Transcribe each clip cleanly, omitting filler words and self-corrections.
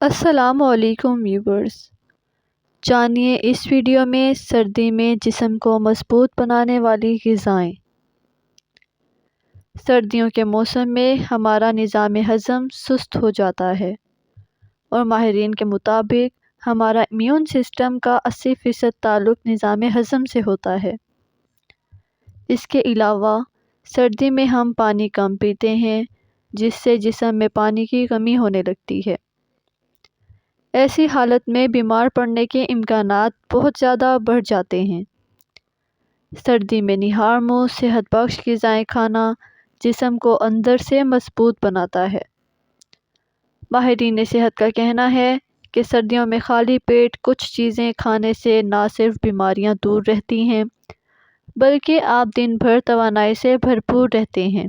السلام علیکم ویورز، جانیے اس ویڈیو میں سردی میں جسم کو مضبوط بنانے والی غذائیں۔ سردیوں کے موسم میں ہمارا نظام ہضم سست ہو جاتا ہے اور ماہرین کے مطابق ہمارا امیون سسٹم کا 80% تعلق نظام ہضم سے ہوتا ہے۔ اس کے علاوہ سردی میں ہم پانی کم پیتے ہیں، جس سے جسم میں پانی کی کمی ہونے لگتی ہے۔ ایسی حالت میں بیمار پڑنے کے امکانات بہت زیادہ بڑھ جاتے ہیں۔ سردی میں نہار منہ صحت بخش غذائیں کھانا جسم کو اندر سے مضبوط بناتا ہے۔ ماہرین صحت کا کہنا ہے کہ سردیوں میں خالی پیٹ کچھ چیزیں کھانے سے نہ صرف بیماریاں دور رہتی ہیں بلکہ آپ دن بھر توانائی سے بھرپور رہتے ہیں۔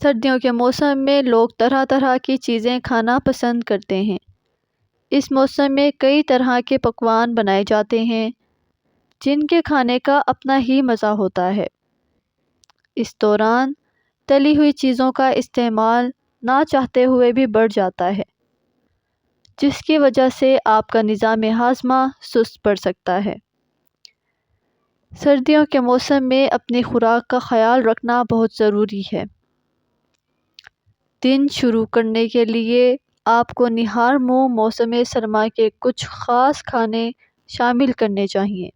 سردیوں کے موسم میں لوگ طرح طرح کی چیزیں کھانا پسند کرتے ہیں۔ اس موسم میں کئی طرح کے پکوان بنائے جاتے ہیں جن کے کھانے کا اپنا ہی مزہ ہوتا ہے۔ اس دوران تلی ہوئی چیزوں کا استعمال نہ چاہتے ہوئے بھی بڑھ جاتا ہے، جس کی وجہ سے آپ کا نظام ہاضمہ سست پڑ سکتا ہے۔ سردیوں کے موسم میں اپنی خوراک کا خیال رکھنا بہت ضروری ہے۔ دن شروع کرنے کے لیے آپ کو نہار منہ موسم سرما کے کچھ خاص کھانے شامل کرنے چاہئیں۔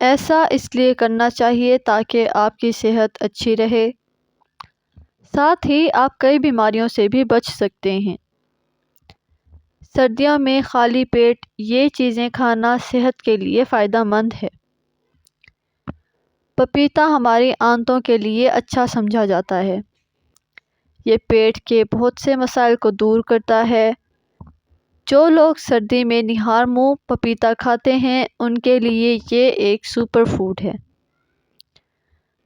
ایسا اس لیے کرنا چاہیے تاکہ آپ کی صحت اچھی رہے، ساتھ ہی آپ کئی بیماریوں سے بھی بچ سکتے ہیں۔ سردیوں میں خالی پیٹ یہ چیزیں کھانا صحت کے لیے فائدہ مند ہے۔ پپیتا ہماری آنتوں کے لیے اچھا سمجھا جاتا ہے۔ یہ پیٹ کے بہت سے مسائل کو دور کرتا ہے۔ جو لوگ سردی میں نہار منہ پپیتا کھاتے ہیں ان کے لیے یہ ایک سپر فوڈ ہے۔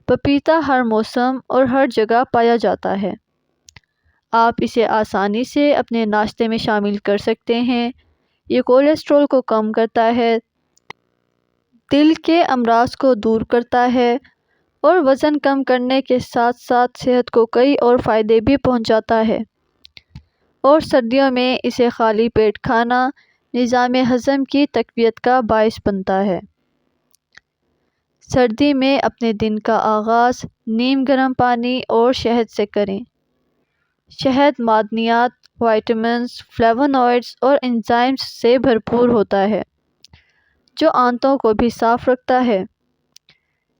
پپیتا ہر موسم اور ہر جگہ پایا جاتا ہے۔ آپ اسے آسانی سے اپنے ناشتے میں شامل کر سکتے ہیں۔ یہ کولیسٹرول کو کم کرتا ہے، دل کے امراض کو دور کرتا ہے اور وزن کم کرنے کے ساتھ ساتھ صحت کو کئی اور فائدے بھی پہنچاتا ہے۔ اور سردیوں میں اسے خالی پیٹ کھانا نظام ہضم کی تقویت کا باعث بنتا ہے۔ سردی میں اپنے دن کا آغاز نیم گرم پانی اور شہد سے کریں۔ شہد معدنیات، وائٹامنز، فلیونوائڈز اور انزائمز سے بھرپور ہوتا ہے جو آنتوں کو بھی صاف رکھتا ہے۔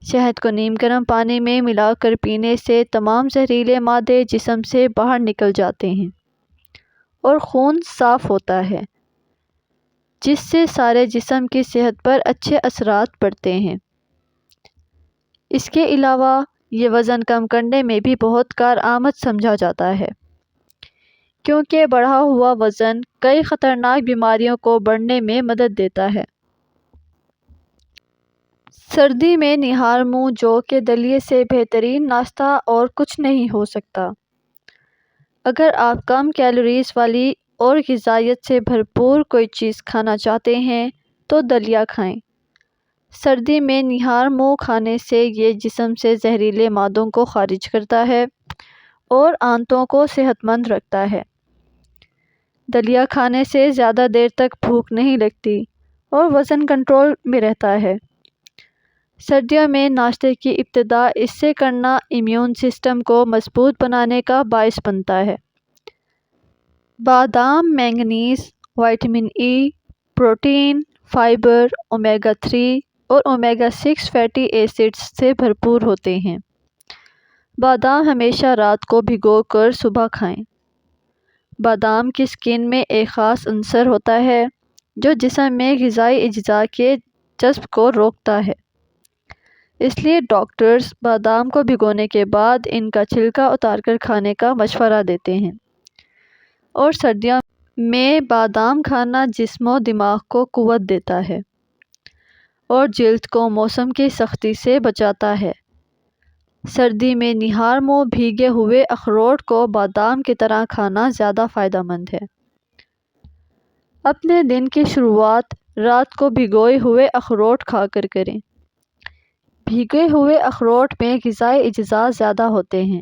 شہد کو نیم گرم پانی میں ملا کر پینے سے تمام زہریلے مادے جسم سے باہر نکل جاتے ہیں اور خون صاف ہوتا ہے، جس سے سارے جسم کی صحت پر اچھے اثرات پڑتے ہیں۔ اس کے علاوہ یہ وزن کم کرنے میں بھی بہت کارآمد سمجھا جاتا ہے، کیونکہ بڑھا ہوا وزن کئی خطرناک بیماریوں کو بڑھنے میں مدد دیتا ہے۔ سردی میں نہار منہ جو کہ دلیے سے بہترین ناشتہ اور کچھ نہیں ہو سکتا۔ اگر آپ کم کیلوریز والی اور غذائیت سے بھرپور کوئی چیز کھانا چاہتے ہیں تو دلیا کھائیں۔ سردی میں نہار منہ کھانے سے یہ جسم سے زہریلے مادوں کو خارج کرتا ہے اور آنتوں کو صحت مند رکھتا ہے۔ دلیا کھانے سے زیادہ دیر تک بھوک نہیں لگتی اور وزن کنٹرول میں رہتا ہے۔ سردیوں میں ناشتے کی ابتدا اس سے کرنا امیون سسٹم کو مضبوط بنانے کا باعث بنتا ہے۔ بادام manganese, vitamin E, protein, fibre, omega 3 اور اومیگا 6 فیٹی ایسڈز سے بھرپور ہوتے ہیں۔ بادام ہمیشہ رات کو بھگو کر صبح کھائیں۔ بادام کی سکن میں ایک خاص عنصر ہوتا ہے جو جسم میں غذائی اجزاء کے جذب کو روکتا ہے، اس لیے ڈاکٹرز بادام کو بھگونے کے بعد ان کا چھلکا اتار کر کھانے کا مشورہ دیتے ہیں۔ اور سردیوں میں بادام کھانا جسم و دماغ کو قوت دیتا ہے اور جلد کو موسم کی سختی سے بچاتا ہے۔ سردی میں نہار منہ بھیگے ہوئے اخروٹ کو بادام کی طرح کھانا زیادہ فائدہ مند ہے۔ اپنے دن کی شروعات رات کو بھگوئے ہوئے اخروٹ کھا کر کریں۔ بھیگے ہوئے اخروٹ میں غذائی اجزاء زیادہ ہوتے ہیں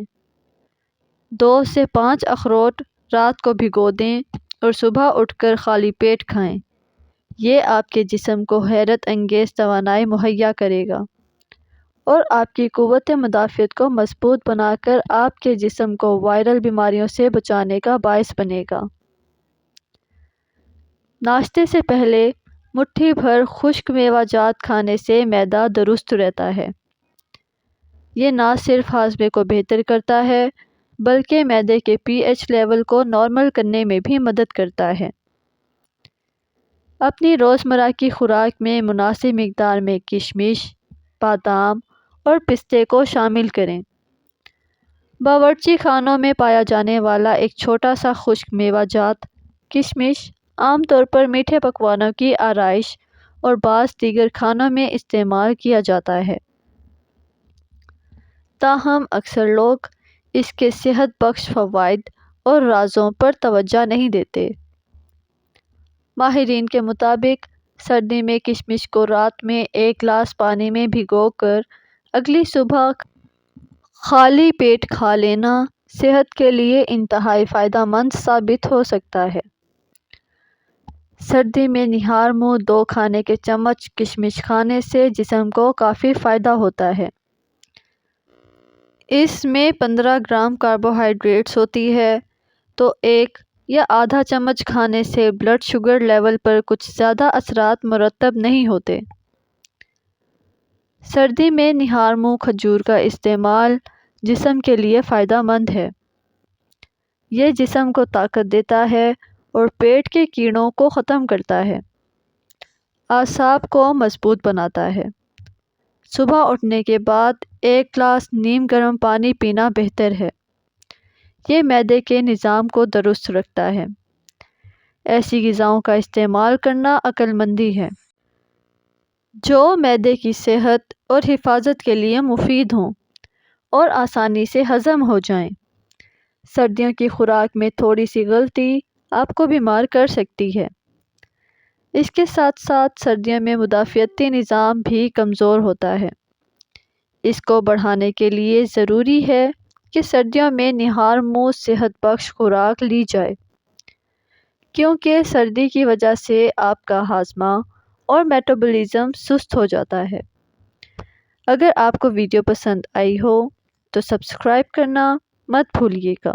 2 سے 5 اخروٹ رات کو بھگو دیں اور صبح اٹھ کر خالی پیٹ کھائیں۔ یہ آپ کے جسم کو حیرت انگیز توانائی مہیا کرے گا اور آپ کی قوت مدافعت کو مضبوط بنا کر آپ کے جسم کو وائرل بیماریوں سے بچانے کا باعث بنے گا۔ ناشتے سے پہلے مٹھی بھر خشک میوہ جات کھانے سے معدہ درست رہتا ہے۔ یہ نہ صرف ہاضمے کو بہتر کرتا ہے بلکہ معدے کے پی ایچ لیول کو نارمل کرنے میں بھی مدد کرتا ہے۔ اپنی روزمرہ کی خوراک میں مناسب مقدار میں کشمش، بادام اور پستے کو شامل کریں۔ باورچی خانوں میں پایا جانے والا ایک چھوٹا سا خشک میوہ جات کشمش عام طور پر میٹھے پکوانوں کی آرائش اور بعض دیگر کھانوں میں استعمال کیا جاتا ہے، تاہم اکثر لوگ اس کے صحت بخش فوائد اور رازوں پر توجہ نہیں دیتے۔ ماہرین کے مطابق سردی میں کشمش کو رات میں 1 گلاس پانی میں بھگو کر اگلی صبح خالی پیٹ کھا لینا صحت کے لیے انتہائی فائدہ مند ثابت ہو سکتا ہے۔ سردی میں نہار منہ 2 کھانے کے چمچ کشمش کھانے سے جسم کو کافی فائدہ ہوتا ہے۔ اس میں 15 گرام کاربوہائیڈریٹس ہوتی ہے تو 1 یا آدھا چمچ کھانے سے بلڈ شوگر لیول پر کچھ زیادہ اثرات مرتب نہیں ہوتے۔ سردی میں نہار منہ کھجور کا استعمال جسم کے لیے فائدہ مند ہے۔ یہ جسم کو طاقت دیتا ہے اور پیٹ کے کیڑوں کو ختم کرتا ہے، اعصاب کو مضبوط بناتا ہے۔ صبح اٹھنے کے بعد 1 گلاس نیم گرم پانی پینا بہتر ہے۔ یہ معدے کے نظام کو درست رکھتا ہے۔ ایسی غذاؤں کا استعمال کرنا عقل مندی ہے جو معدے کی صحت اور حفاظت کے لیے مفید ہوں اور آسانی سے ہضم ہو جائیں۔ سردیوں کی خوراک میں تھوڑی سی غلطی آپ کو بیمار کر سکتی ہے۔ اس کے ساتھ ساتھ سردیوں میں مدافعتی نظام بھی کمزور ہوتا ہے۔ اس کو بڑھانے کے لیے ضروری ہے کہ سردیوں میں نہار منہ صحت بخش خوراک لی جائے، کیونکہ سردی کی وجہ سے آپ کا ہاضمہ اور میٹابولزم سست ہو جاتا ہے۔ اگر آپ کو ویڈیو پسند آئی ہو تو سبسکرائب کرنا مت بھولیے گا۔